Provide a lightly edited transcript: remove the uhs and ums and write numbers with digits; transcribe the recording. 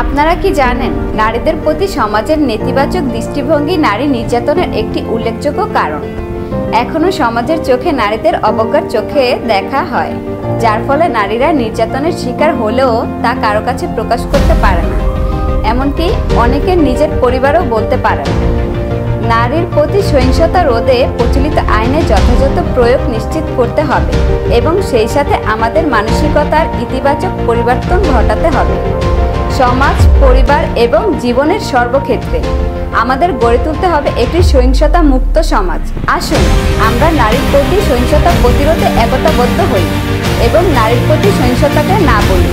আপনারা কি জানেন, নারীদের প্রতি সমাজের নেতিবাচক দৃষ্টিভঙ্গি নারী নির্যাতনের একটি উল্লেখযোগ্য কারণ। এখনো সমাজের চোখে নারীদের অবজ্ঞার চোখে দেখা হয়, যার ফলে নারীরা নির্যাতনের শিকার হলেও তা কারো কাছে প্রকাশ করতে পারে না, এমনকি অনেকের নিজের পরিবারও বলতে পারে না। নারীর প্রতি সহিংসতা রোধে প্রচলিত আইনের যথাযথ প্রয়োগ নিশ্চিত করতে হবে এবং সেই সাথে আমাদের মানসিকতার ইতিবাচক পরিবর্তন ঘটাতে হবে। সমাজ, পরিবার এবং জীবনের সর্বক্ষেত্রে আমাদের গড়ে তুলতে হবে একটি সহিংসতা মুক্ত সমাজ। আসুন আমরা নারীর প্রতি সহিংসতা প্রতিরোধে একতাবদ্ধ হই এবং নারীর প্রতি সহিংসতাকে না বলি।